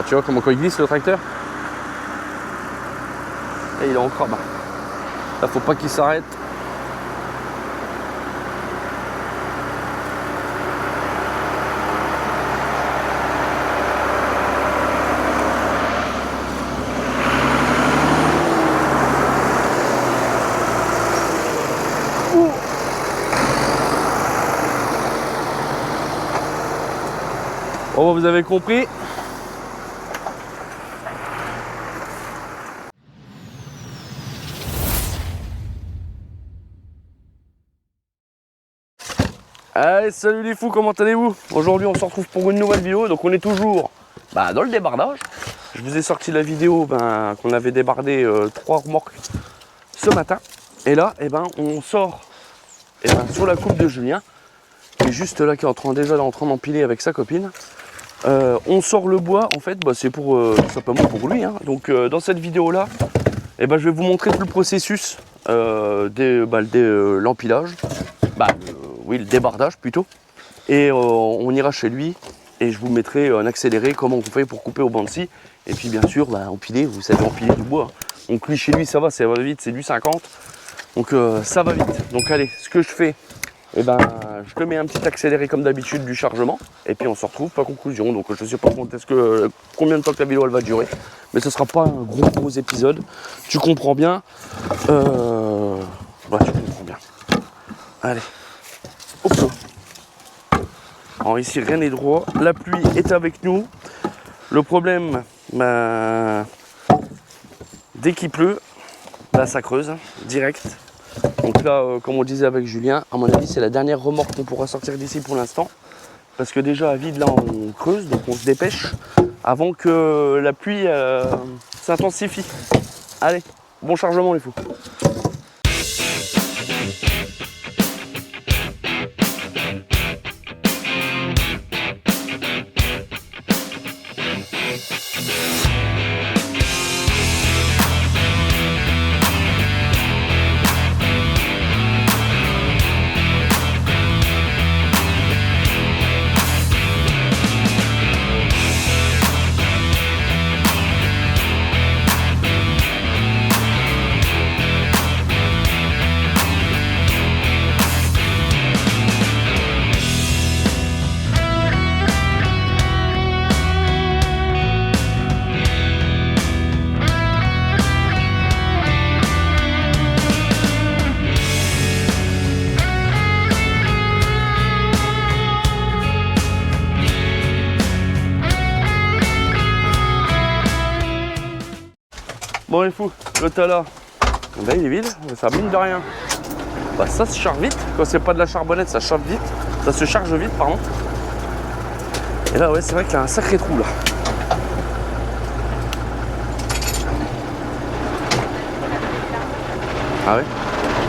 Ah, tu vois comment quand il glisse le tracteur. Et il est en crabe. Là faut pas qu'il s'arrête. Bon, vous avez compris. Allez, salut les fous, comment allez-vous? Aujourd'hui on se retrouve pour une nouvelle vidéo, donc on est toujours dans le débardage. Je vous ai sorti la vidéo qu'on avait débardé 3 remorques ce matin. Et là, on sort sur la coupe de Julien, qui est juste là, qui est déjà en train d'empiler avec sa copine. On sort le bois, en fait, c'est pour simplement pour lui. Hein. Donc dans cette vidéo-là, je vais vous montrer tout le processus de l'empilage. Oui, le débardage plutôt. Et on ira chez lui et je vous mettrai en accéléré comment on fait pour couper au banc de scie. Et puis bien sûr, empiler, vous savez empiler du bois. Donc lui, chez lui, ça va vite, c'est du 50. Donc ça va vite. Donc allez, ce que je fais, je te mets un petit accéléré comme d'habitude du chargement. Et puis on se retrouve pour la conclusion. Donc je ne sais pas combien de temps que la vidéo elle va durer. Mais ce ne sera pas un gros épisode. Tu comprends bien. Tu comprends bien. Allez. Hop là. Alors ici rien n'est droit, la pluie est avec nous. Le problème, dès qu'il pleut, ça creuse direct. Donc là, comme on disait avec Julien, à mon avis c'est la dernière remorque qu'on pourra sortir d'ici pour l'instant. Parce que déjà à vide là on creuse, donc on se dépêche avant que la pluie s'intensifie. Allez, bon chargement les fous. Bon les fous, le tas là, il est vide, ça mine de rien. Ça se charge vite, quand c'est pas de la charbonnette ça charge vite, ça se charge vite pardon. Et là ouais c'est vrai qu'il y a un sacré trou là. Ah ouais?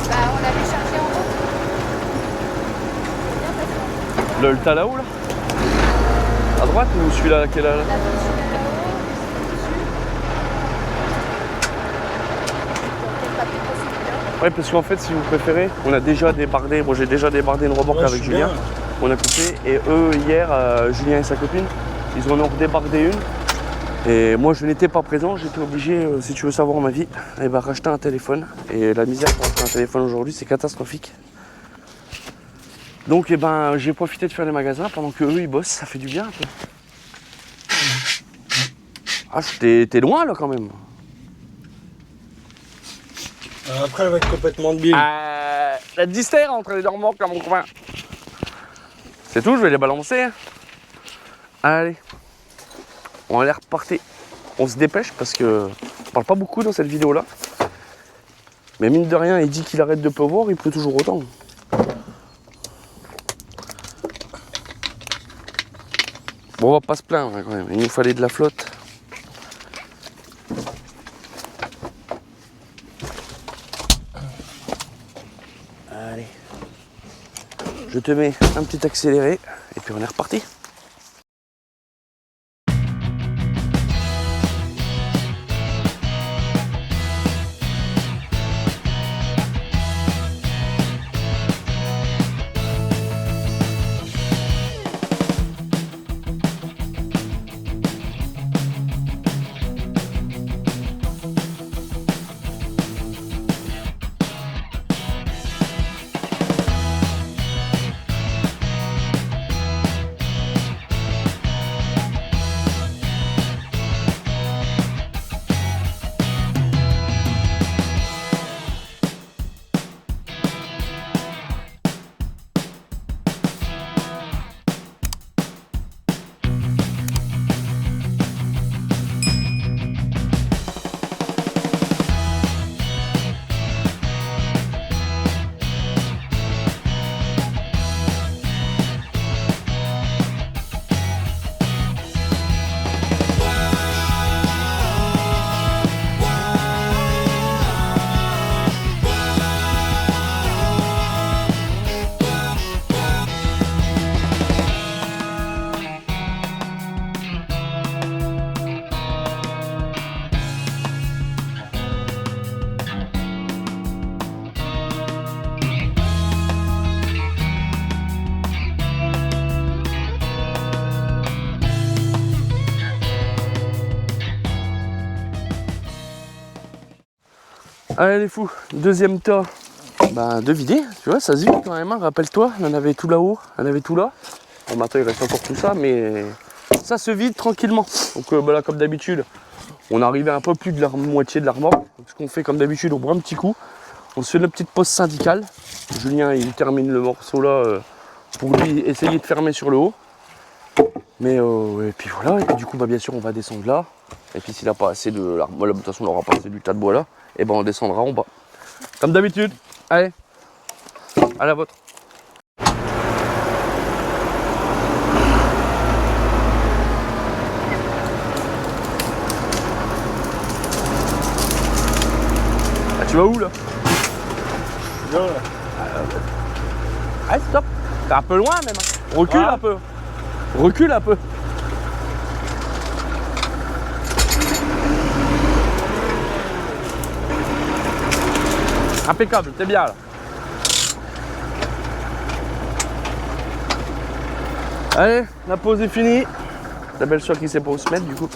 On l'avait chargé en haut. Le tas là-haut là? À droite ou celui-là qui est là? Ouais, parce qu'en fait, si vous préférez, on a déjà débardé, moi j'ai déjà débardé une remorque avec Julien, on a coupé, et eux hier, Julien et sa copine, ils en ont redébardé une, et moi je n'étais pas présent, j'étais obligé, si tu veux savoir ma vie, racheter un téléphone, et la misère pour acheter un téléphone aujourd'hui c'est catastrophique. Donc j'ai profité de faire les magasins pendant que eux ils bossent, ça fait du bien un peu. Ah, t'es loin là quand même. Après, elle va être complètement débile. La distère entre les deux remorques à mon coin. C'est tout, je vais les balancer. Allez, on va aller repartir. On se dépêche parce que on parle pas beaucoup dans cette vidéo là. Mais mine de rien, il dit qu'il arrête de pleuvoir, il pleut toujours autant. Bon, on va pas se plaindre quand même, il nous fallait de la flotte. Allez, je te mets un petit accéléré et puis on est reparti. Allez les fous, deuxième tas de vider, tu vois, ça se vide quand même, hein. Rappelle-toi, on en avait tout là-haut, on avait tout là. Bon, maintenant il reste encore tout ça, mais ça se vide tranquillement. Donc là, comme d'habitude, on est arrivé à un peu plus de la moitié de la remorque. Donc, ce qu'on fait comme d'habitude, on prend un petit coup, on se fait notre petite pause syndicale. Julien il termine le morceau là pour lui essayer de fermer sur le haut. Mais et puis voilà, et puis du coup bien sûr on va descendre là. Et puis s'il n'a pas assez de l'armoire, de toute façon on n'aura pas assez du tas de bois là, et ben on descendra en bas. Comme d'habitude. Allez, à la vôtre. Ah, tu vas où là? Bien là. Allez, stop. T'es un peu loin même. Recule un peu. Recule un peu. Impeccable, t'es bien là. Allez, la pause est finie. La belle soeur qui sait pas où se mettre du coup.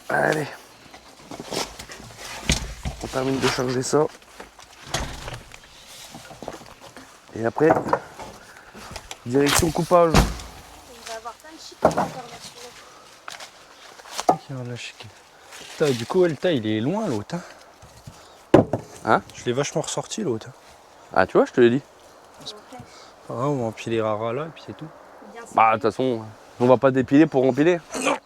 Allez. On termine de charger ça. Et après, direction coupage. On va avoir plein de chic à faire là-dessus. La chic. Putain, du coup, le tas il est loin l'autre. Hein? Je l'ai vachement ressorti l'autre. Ah tu vois, je te l'ai dit. Ah, on va empiler les raras là et puis c'est tout. Bah de toute façon, on va pas dépiler pour empiler. Non.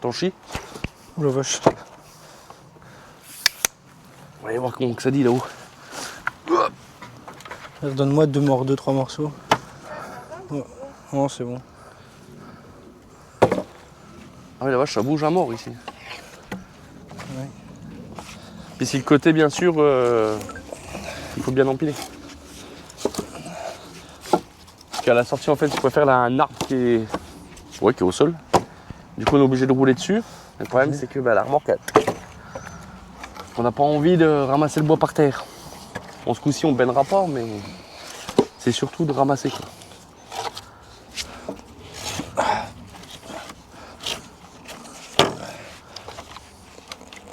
T'en chies? Oh la vache. On va aller voir comment que ça dit là-haut. Donne-moi 2-3 morceaux. Oh, non, c'est bon. Ah oui la vache, ça bouge à mort ici. Ouais. Puis si le côté bien sûr, il faut bien empiler. Parce qu'à la sortie en fait, tu préfères là un arbre qui est au sol. Du coup on est obligé de rouler dessus. Le problème c'est que la remorque, on n'a pas envie de ramasser le bois par terre. Bon ce coup-ci on baignera pas mais C'est surtout de ramasser quoi.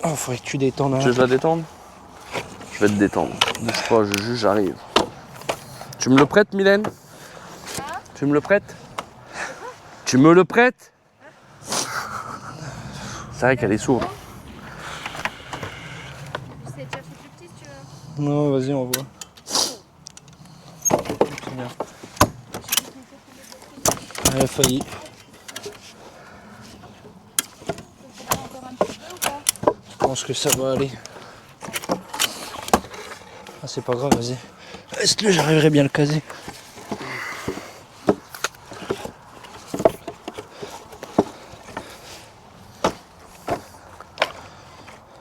Oh, faudrait que tu détendes. Hein. Tu veux que je la détende? Je vais te détendre. Bouge pas, j'arrive. Tu me le prêtes, Mylène? Tu me le prêtes? Tu me le prêtes? C'est vrai qu'elle est sourde. C'est déjà fait plus petit si tu veux. Non, vas-y, on voit. C'est bien. Elle a failli. Encore un petit peu ou pas? Je pense que ça va aller. Ah, c'est pas grave, vas-y. Laisse-le, j'arriverai bien à le caser.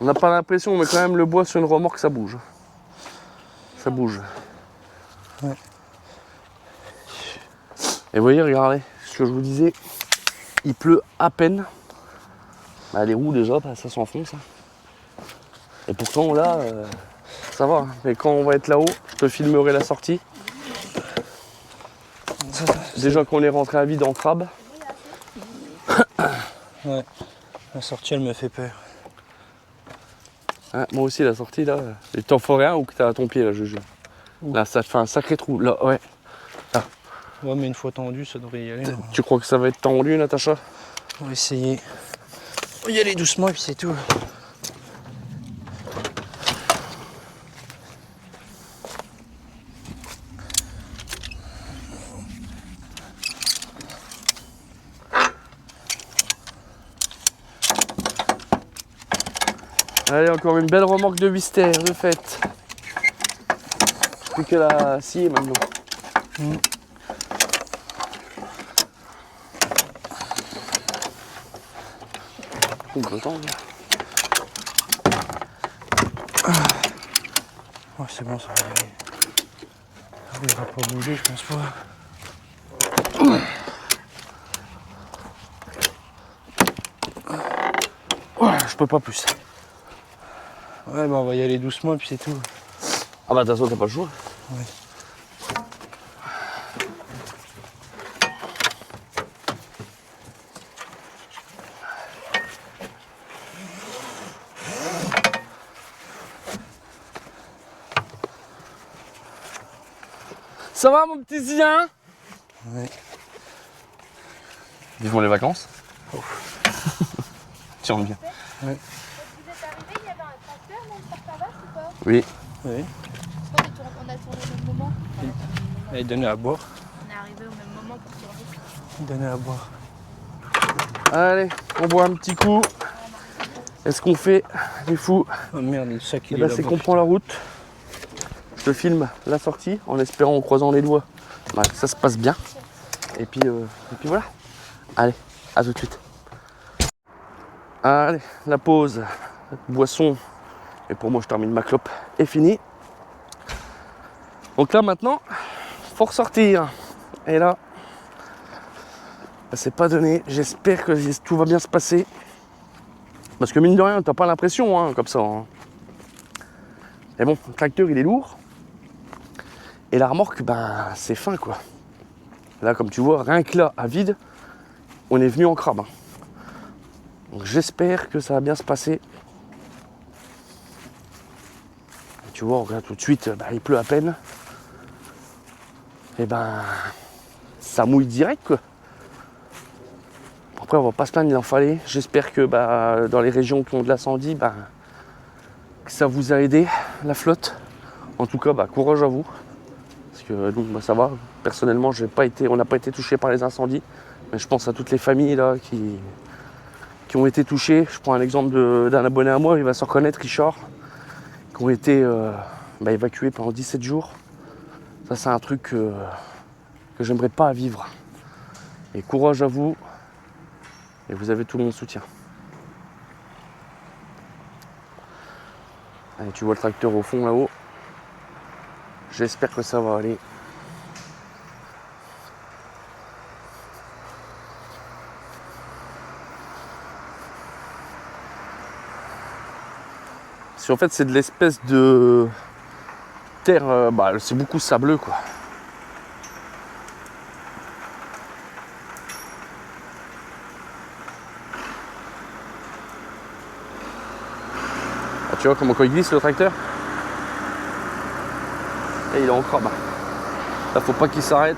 On n'a pas l'impression, mais quand même le bois sur une remorque ça bouge. Ça bouge. Ouais. Et vous voyez, regardez, ce que je vous disais, il pleut à peine. Bah, les roues déjà, bah, ça s'enfonce. Hein. Et pourtant là, ça va. Hein. Mais quand on va être là-haut, je te filmerai la sortie. Déjà qu'on est rentré à vide en crabe. Ouais. La sortie, elle me fait peur. Hein, moi aussi la sortie là. Et t'en ferais un ou que t'as à ton pied là, Juju? Là, ça te fait un sacré trou. Là, ouais. Ouais, mais une fois tendu, ça devrait y aller. Tu crois que ça va être tendu, Natacha? On va essayer. On va y aller doucement et puis c'est tout. Allez, encore une belle remorque de Wister, de fait. Plus qu'elle a scié maintenant. Oh, c'est bon, ça va y aller. Il va pas bouger, je pense pas. Ouais, je peux pas plus. Ouais, bah on va y aller doucement et puis c'est tout. Ah bah de toute façon t'as pas le choix. Ouais. Ça va mon petit Zien? Ouais. Vivement les vacances. Tiens bien. Quand vous êtes arrivé, il y avait un tracteur dans le porte-vache ou pas? Oui. Oui. Je pense qu'on a tourné au même moment. Allez, donnez à boire. On est arrivé au même moment pour tourner. Donnez à boire. Allez, on boit un petit coup. Est-ce qu'on fait les fous? Oh merde, le sac Et il bah est c'est là-bas. qu'on prend la route. Je te filme la sortie en espérant, en croisant les doigts, bah, que ça se passe bien. Et puis voilà. Allez, à tout de suite. Allez, la pause, boisson, et pour moi je termine ma clope, est finie. Donc là maintenant, faut ressortir. Et là, bah, c'est pas donné. J'espère que tout va bien se passer. Parce que mine de rien, t'as pas l'impression hein, comme ça. Hein. Mais bon, le tracteur il est lourd. Et la remorque, ben c'est fin quoi. Là comme tu vois, rien que là, à vide, on est venu en crabe. Hein. Donc j'espère que ça va bien se passer. Et tu vois, regarde tout de suite, bah, il pleut à peine. Et ben ça mouille direct quoi. Après on va pas se plaindre, il en fallait. J'espère que bah, dans les régions qui ont de l'incendie, bah, que ça vous a aidé, la flotte. En tout cas, bah, courage à vous. Parce que nous, bah, ça va. Personnellement, on n'a pas été touchés par les incendies. Mais je pense à toutes les familles là, qui ont été touchées. Je prends un exemple d'un abonné à moi, il va s'en reconnaître, Richard, qui ont été évacués pendant 17 jours. Ça, c'est un truc que j'aimerais pas vivre. Et courage à vous. Et vous avez tout mon soutien. Allez, tu vois le tracteur au fond là-haut. J'espère que ça va aller. Si en fait c'est de l'espèce de terre, c'est beaucoup sableux quoi. Tu vois comment quand il glisse le tracteur. Et il est en crabe. Là, faut pas qu'il s'arrête.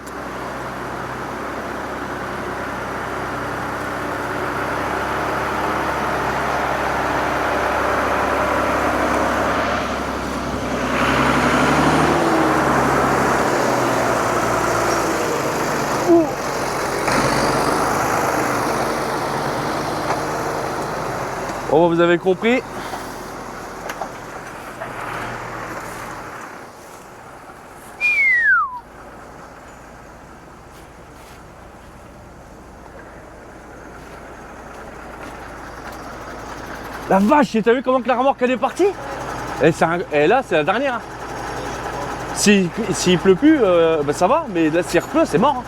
Bon, vous avez compris. La vache, t'as vu comment que la remorque elle est partie? Et là, c'est la dernière. Hein. S'il pleut plus, bah ça va, mais là, s'il repleut, c'est mort. Hein.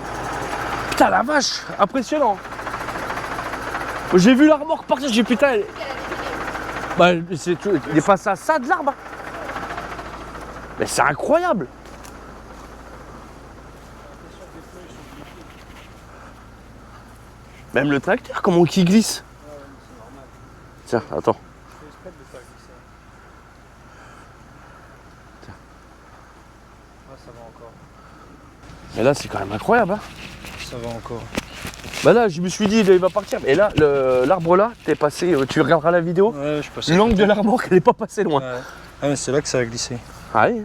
Putain, la vache, impressionnant. J'ai vu la remorque partir, j'ai dit putain. Bah, il est passé à ça de l'arbre. Mais c'est incroyable. Même le tracteur, comment qu'il glisse. Tiens, attends. Tiens. Ah, ça va encore. Mais là, c'est quand même incroyable. Hein. Ça va encore. Bah là, je me suis dit, il va partir. Et là, l'arbre là, t'es passé, tu regarderas la vidéo. Ouais, je passais. L'angle de la remorque, elle est pas passée loin. Ouais. Ah, mais c'est là que ça a glissé. Ah oui.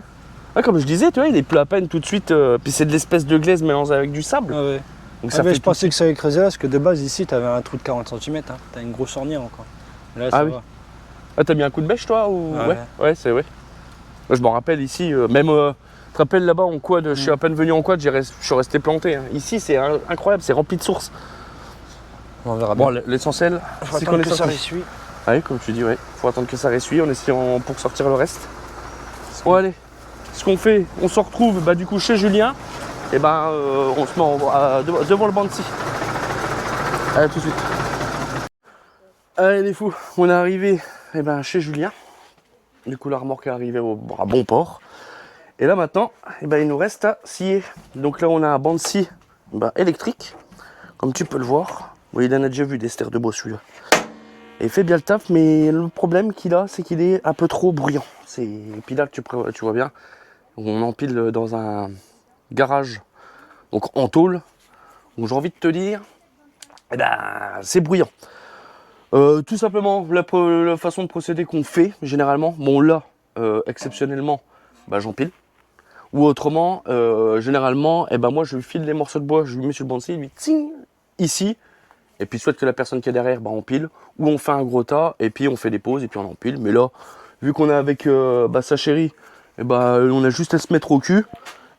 Ah, comme je disais, tu vois, il est pleut à peine tout de suite. Puis c'est de l'espèce de glaise mélangée avec du sable. Ah ouais. Donc Ah, mais je pensais que ça allait creuser là, parce que de base, ici, t'avais un trou de 40 cm. Hein. T'as une grosse ornière encore. Là, ça Ah va. oui. Ah, t'as mis un coup de bêche, toi ou... Ah ouais. Ouais, c'est vrai. Moi, je m'en rappelle ici, même. Tu te rappelles là-bas en quad, je suis à peine venu en quad, je suis resté planté. Hein. Ici, c'est incroyable, c'est rempli de sources. On verra bien. Bon, l'essentiel, c'est qu'on est que ça sorti. ressuie. Ah oui, comme tu dis, ouais. Faut attendre que ça ressuie, on essayant pour sortir le reste. Bon, allez. Ce qu'on fait, on se retrouve bah, du coup chez Julien. Et ben, on se met devant le banc de scie. Allez, tout de suite. Allez, les fous, on est arrivé eh ben, chez Julien. Du coup, la remorque est arrivée à bon port. Et là, maintenant, eh ben, il nous reste à scier. Donc là, on a un banc de scie électrique, comme tu peux le voir. Oui, il en a déjà vu des stères de bois, celui-là. Et il fait bien le taf, mais le problème qu'il a, c'est qu'il est un peu trop bruyant. Et puis là, tu vois bien, on empile dans un garage, donc en tôle, où j'ai envie de te dire, eh ben, c'est bruyant. Tout simplement, la façon de procéder qu'on fait, généralement, bon là, exceptionnellement, bah, j'empile. Ou autrement, généralement, eh ben, moi, je lui file des morceaux de bois, je lui mets sur le banc de scie, lui, ting, ici, et puis soit que la personne qui est derrière, bah, empile, ou on fait un gros tas, et puis on fait des pauses, et puis on empile. Mais là, vu qu'on est avec sa chérie, et bah, on a juste à se mettre au cul,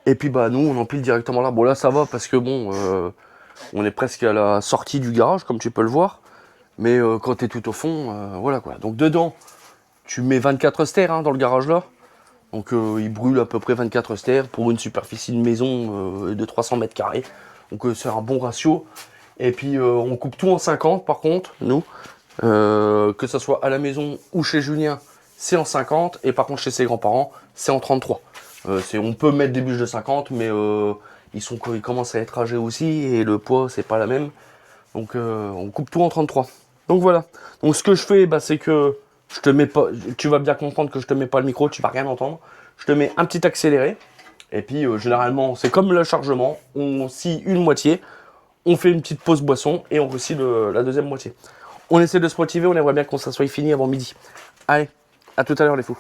et puis bah, nous, on empile directement là. Bon, là, ça va, parce que bon, on est presque à la sortie du garage, comme tu peux le voir. Mais quand tu es tout au fond, voilà quoi. Donc dedans, tu mets 24 stères hein, dans le garage là. Donc il brûle à peu près 24 stères pour une superficie de maison de 300 mètres carrés. Donc c'est un bon ratio. Et puis on coupe tout en 50 par contre, nous. Que ce soit à la maison ou chez Julien, c'est en 50. Et par contre chez ses grands-parents, c'est en 33. On peut mettre des bûches de 50, mais ils commencent à être âgés aussi. Et le poids, c'est pas la même. Donc on coupe tout en 33. Donc voilà. Donc ce que je fais, bah, c'est que je te mets pas. Tu vas bien comprendre que je te mets pas le micro, tu vas rien entendre. Je te mets un petit accéléré. Et puis généralement, c'est comme le chargement. On scie une moitié, on fait une petite pause boisson et on rescie la deuxième moitié. On essaie de se motiver, on aimerait bien qu'on ça soit fini avant midi. Allez, à tout à l'heure les fous.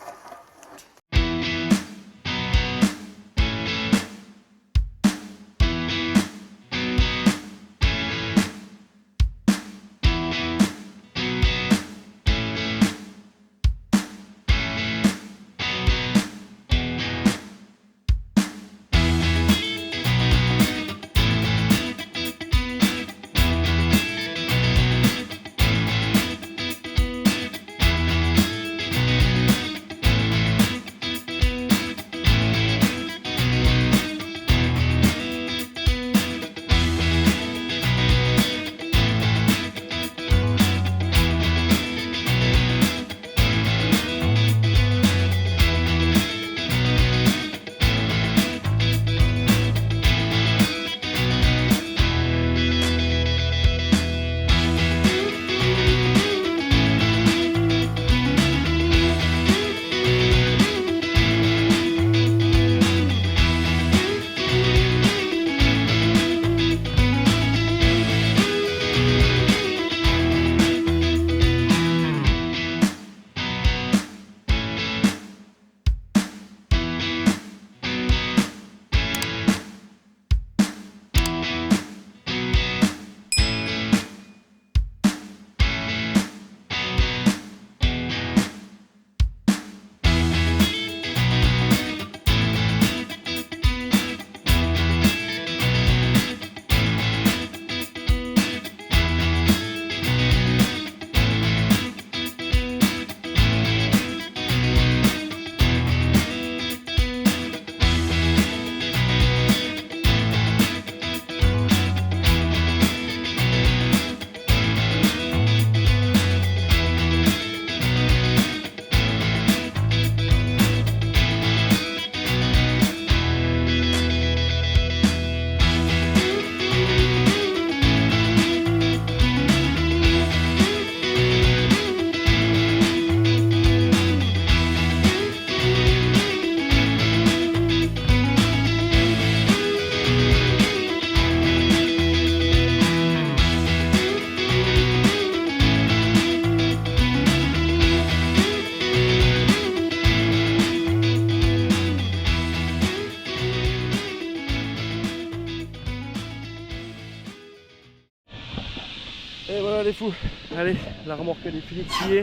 Et voilà les fous, allez, la remorque elle est finie de scier.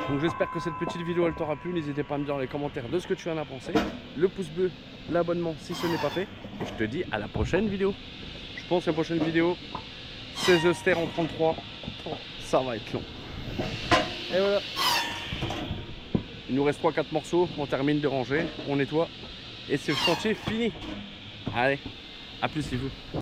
Donc j'espère que cette petite vidéo elle t'aura plu. N'hésitez pas à me dire dans les commentaires de ce que tu en as pensé. Le pouce bleu, l'abonnement si ce n'est pas fait. Et je te dis à la prochaine vidéo. Je pense que la prochaine vidéo, 16 Euster en 33. Oh, ça va être long. Et voilà. Il nous reste 3-4 morceaux, on termine de ranger, on nettoie. Et c'est le chantier fini. Allez, à plus les fous.